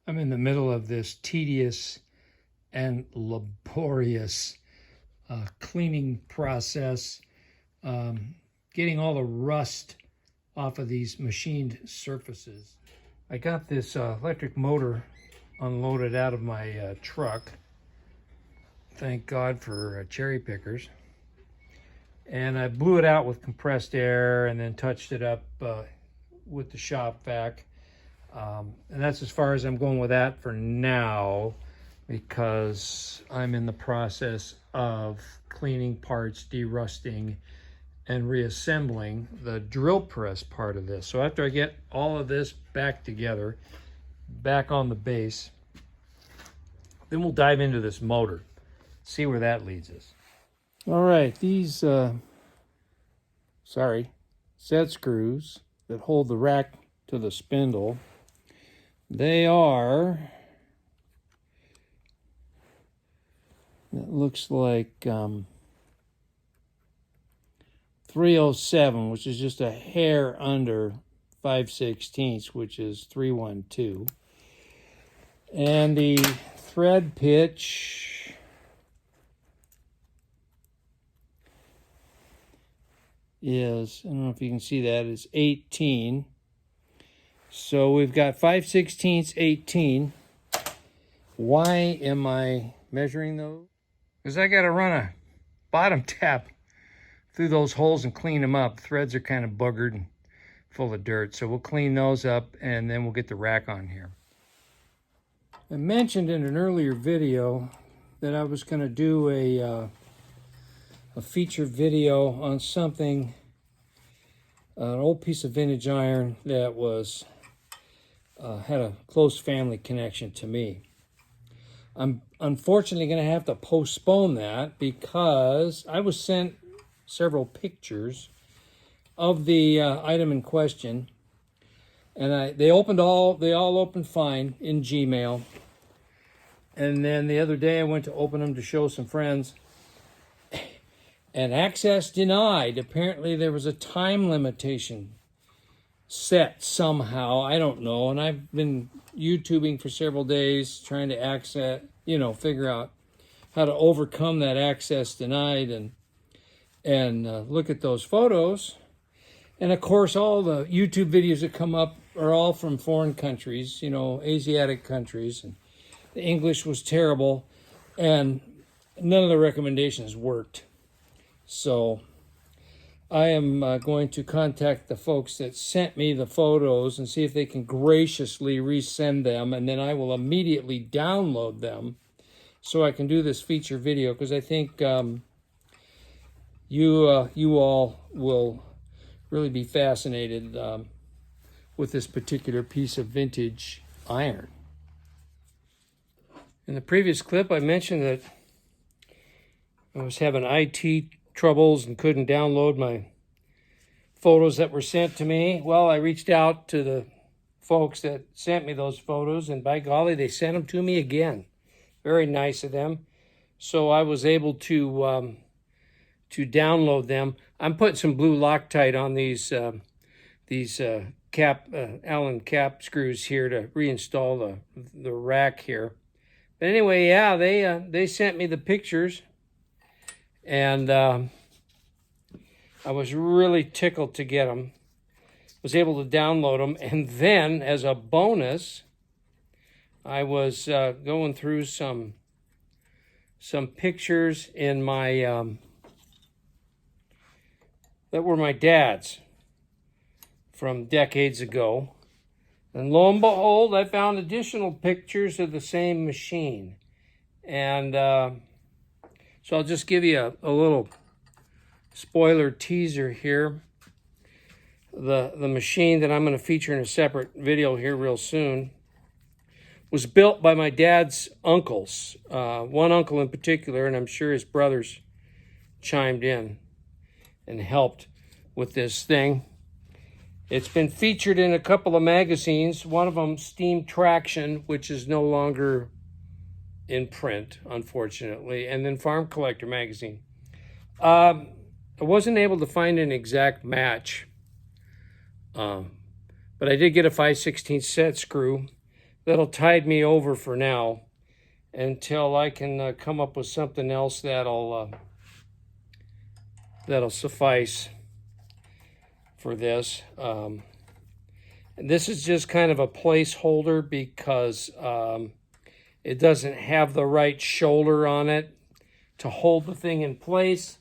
I'm in the middle of this tedious and laborious cleaning process, getting all the rust off of these machined surfaces. I got this electric motor unloaded out of my truck. Thank God for cherry pickers. And I blew it out with compressed air and then touched it up with the shop vac. And that's as far as I'm going with that for now, because I'm in the process of cleaning parts, derusting, and reassembling the drill press part of this. So after I get all of this back together, back on the base, then we'll dive into this motor, see where that leads us. All right, these set screws that hold the rack to the spindle, they are, it looks like 307, which is just a hair under 5/16, which is 312. And the thread pitch is, I don't know if you can see that, is 18. So we've got 5/16, 18. Why am I measuring those? Because I got to run a bottom tap through those holes and clean them up. Threads are kind of boogered and full of dirt. So we'll clean those up and then we'll get the rack on here. I mentioned in an earlier video that I was going to do a feature video on something, an old piece of vintage iron that was had a close family connection to me. I'm unfortunately going to have to postpone that because I was sent several pictures of the item in question, and they all opened fine in Gmail. And then the other day I went to open them to show some friends, and access denied. Apparently there was a time limitation set somehow, I don't know, and I've been YouTubing for several days trying to access, figure out how to overcome that access denied and look at those photos. And of course all the YouTube videos that come up are all from foreign countries, Asiatic countries, and the English was terrible and none of the recommendations worked. So I am going to contact the folks that sent me the photos and see if they can graciously resend them, and then I will immediately download them so I can do this feature video, because I think you all will really be fascinated with this particular piece of vintage iron. In the previous clip, I mentioned that I was having IT troubles and couldn't download my photos that were sent to me. Well, I reached out to the folks that sent me those photos, and by golly, they sent them to me again. Very nice of them. So I was able to download them. I'm putting some blue Loctite on these Allen cap screws here to reinstall the rack here. But anyway, yeah, they sent me the pictures. And I was really tickled to get them. Was able to download them, and then as a bonus, I was going through some pictures in my that were my dad's from decades ago, and lo and behold, I found additional pictures of the same machine, and so I'll just give you a little spoiler teaser here. The machine that I'm going to feature in a separate video here real soon was built by my dad's uncles. One uncle in particular, and I'm sure his brothers chimed in and helped with this thing. It's been featured in a couple of magazines, one of them Steam Traction, which is no longer in print, unfortunately, and then Farm Collector magazine. I wasn't able to find an exact match, but I did get a 5/16 set screw that'll tide me over for now until I can come up with something else that'll suffice for this. And this is just kind of a placeholder because it doesn't have the right shoulder on it to hold the thing in place,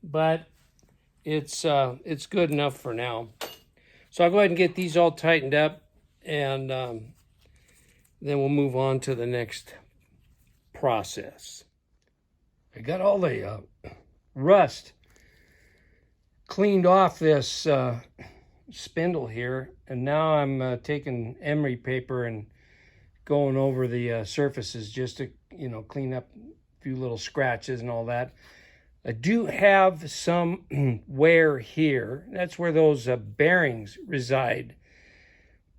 but it's good enough for now. So I'll go ahead and get these all tightened up, and then we'll move on to the next process. I got all the rust cleaned off this spindle here, and now I'm taking emery paper and going over the surfaces just to, you know, clean up a few little scratches and all that. I do have some wear here. That's where those bearings reside.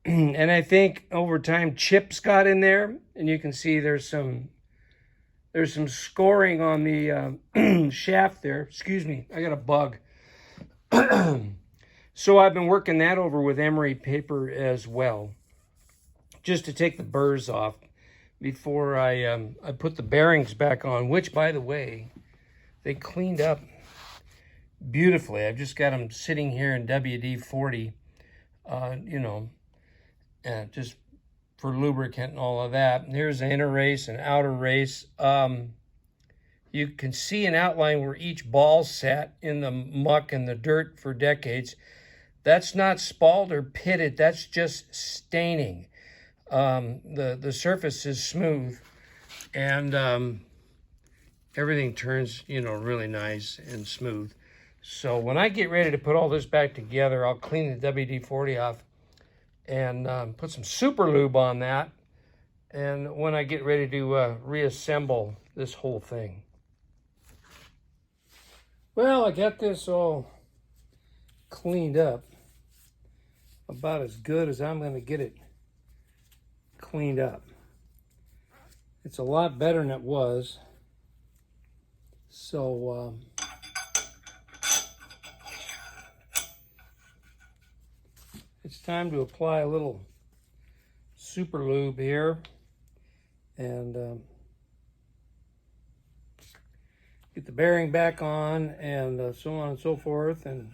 And I think over time chips got in there, and you can see there's some scoring on the shaft there. Excuse me, I got a bug. So I've been working that over with emery paper as well, just to take the burrs off before I put the bearings back on, which, by the way, they cleaned up beautifully. I've just got them sitting here in WD-40, you know, just for lubricant and all of that. And here's the inner race and outer race. You can see an outline where each ball sat in the muck and the dirt for decades. That's not spalled or pitted. That's just staining. The surface is smooth, and everything turns, you know, really nice and smooth. So when I get ready to put all this back together, I'll clean the WD-40 off and put some super lube on that. And when I get ready to reassemble this whole thing. Well, I got this all cleaned up, about as good as I'm going to get it cleaned up. It's a lot better than it was. So it's time to apply a little super lube here and get the bearing back on, and so on and so forth, and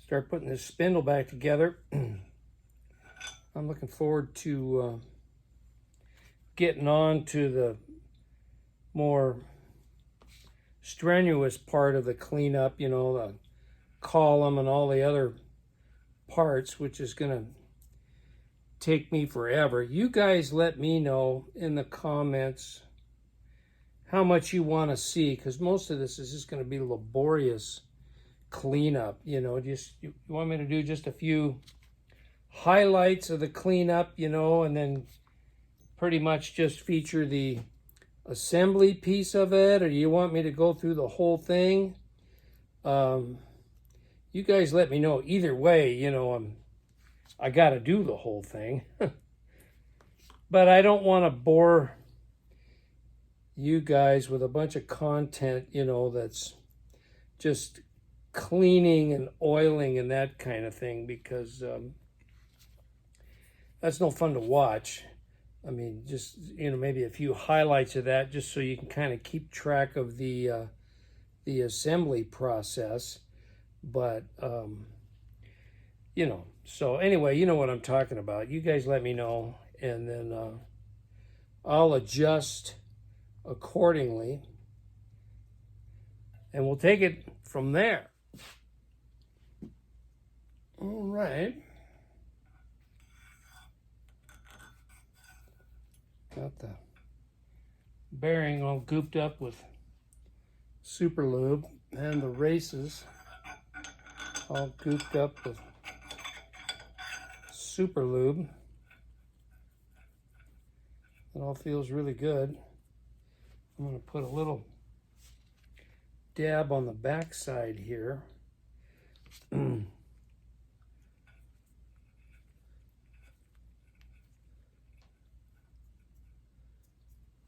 start putting this spindle back together. I'm looking forward to getting on to the more strenuous part of the cleanup, you know, the column and all the other parts, which is going to take me forever. You guys let me know in the comments how much you want to see, because most of this is just going to be laborious cleanup. You know, just you want me to do just a few highlights of the cleanup, you know, and then pretty much just feature the assembly piece of it, or you want me to go through the whole thing? You guys let me know. Either way, you know, I got to do the whole thing. But I don't want to bore you guys with a bunch of content, you know, that's just cleaning and oiling and that kind of thing, because that's no fun to watch. I mean, just, you know, maybe a few highlights of that just so you can kind of keep track of the assembly process. But, you know, so anyway, you know what I'm talking about. You guys let me know, and then I'll adjust accordingly, and we'll take it from there. All right. Got the bearing all gooped up with super lube, and the races all gooped up with super lube. It all feels really good. I'm going to put a little dab on the back side here.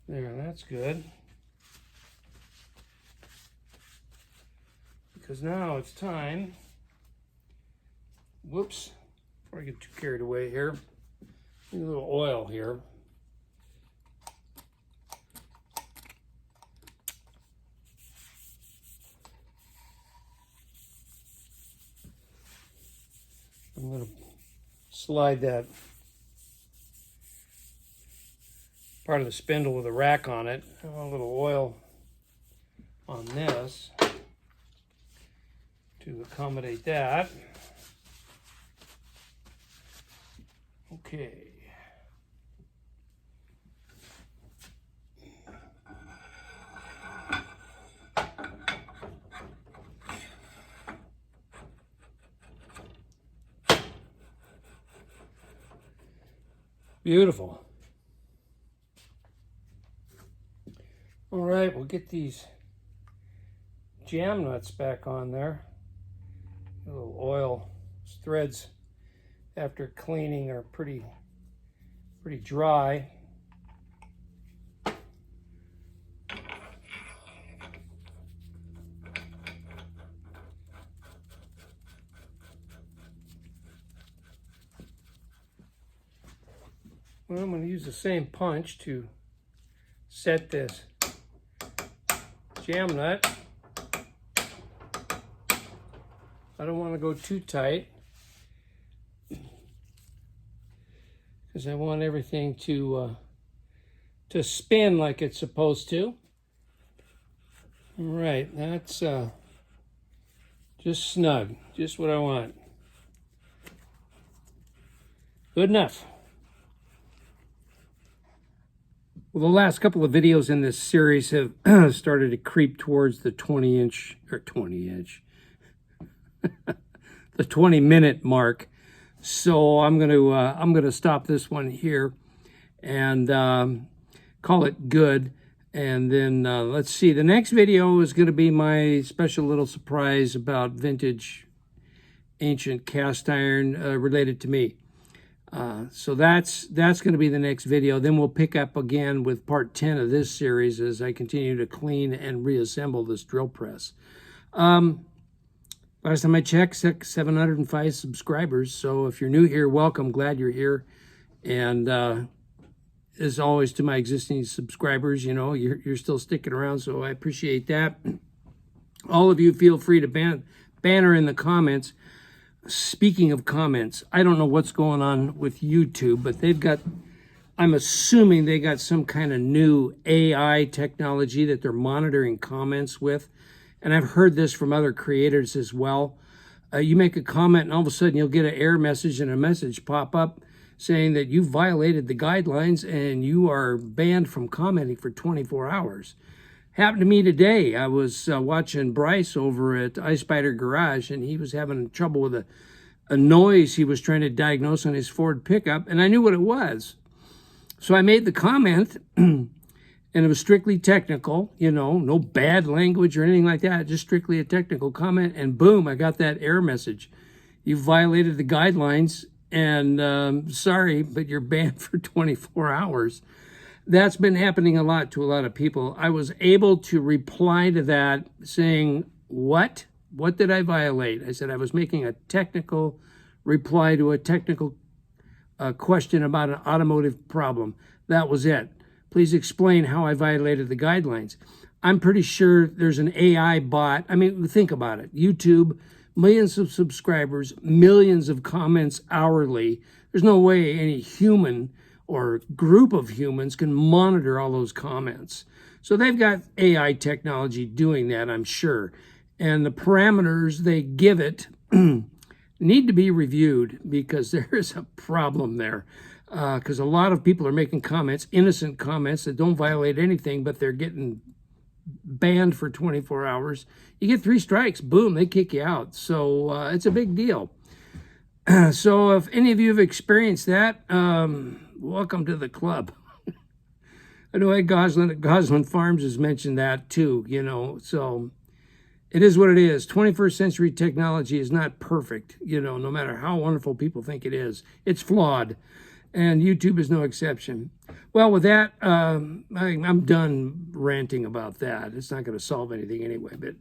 There, that's good. Because now it's time, whoops, before I get too carried away here. A little oil here. I'm going to slide that part of the spindle with a rack on it. A little oil on this to accommodate that. Okay. Beautiful. All right, we'll get these jam nuts back on there. A little oil. These threads, after cleaning, are pretty dry. Well, I'm going to use the same punch to set this jam nut. I don't want to go too tight because I want everything to spin like it's supposed to. All right, that's just snug, just what I want. Good enough. Well, the last couple of videos in this series have started to creep towards the 20 minute mark. So I'm gonna stop this one here and call it good. And then let's see, the next video is going to be my special little surprise about vintage ancient cast iron related to me. So that's going to be the next video. Then we'll pick up again with part 10 of this series as I continue to clean and reassemble this drill press. Last time I checked, 705 subscribers. So if you're new here, welcome. Glad you're here. And as always, to my existing subscribers, you know, you're still sticking around, so I appreciate that. All of you feel free to banner in the comments. Speaking of comments, I don't know what's going on with YouTube, but I'm assuming they got some kind of new AI technology that they're monitoring comments with. And I've heard this from other creators as well. You make a comment and all of a sudden you'll get an error message and a message pop up saying that you violated the guidelines and you are banned from commenting for 24 hours. Happened to me today. I was watching Bryce over at iSpider Garage, and he was having trouble with a noise he was trying to diagnose on his Ford pickup, and I knew what it was. So I made the comment, and it was strictly technical, you know, no bad language or anything like that, just strictly a technical comment, and boom, I got that error message. You violated the guidelines, and sorry, but you're banned for 24 hours. That's been happening a lot to a lot of people. I was able to reply to that saying, what? What did I violate? I said I was making a technical reply to a technical question about an automotive problem. That was it. Please explain how I violated the guidelines. I'm pretty sure there's an AI bot. I mean, think about it. YouTube, millions of subscribers, millions of comments hourly. There's no way any human or group of humans can monitor all those comments. So they've got AI technology doing that, I'm sure. And the parameters they give it need to be reviewed because there is a problem there. Because a lot of people are making comments, innocent comments that don't violate anything, but they're getting banned for 24 hours. You get 3 strikes, boom, they kick you out. So it's a big deal. So if any of you have experienced that, welcome to the club. I know Ed Goslin at Goslin Farms has mentioned that too, you know, so it is what it is. 21st century technology is not perfect, you know, no matter how wonderful people think it is. It's flawed, and YouTube is no exception. Well, with that, I'm done ranting about that. It's not going to solve anything anyway, but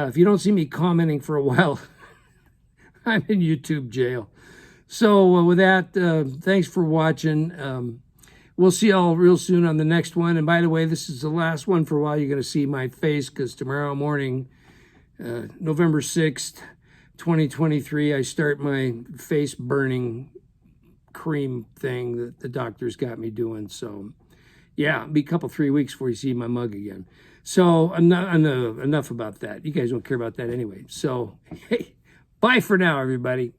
if you don't see me commenting for a while, I'm in YouTube jail. So with that, thanks for watching. We'll see y'all real soon on the next one. And by the way, this is the last one for a while. You're going to see my face because tomorrow morning, November 6th, 2023, I start my face burning cream thing that the doctors got me doing. So yeah, it'll be a couple, 3 weeks before you see my mug again. So enough about that. You guys don't care about that anyway. So hey, bye for now, everybody.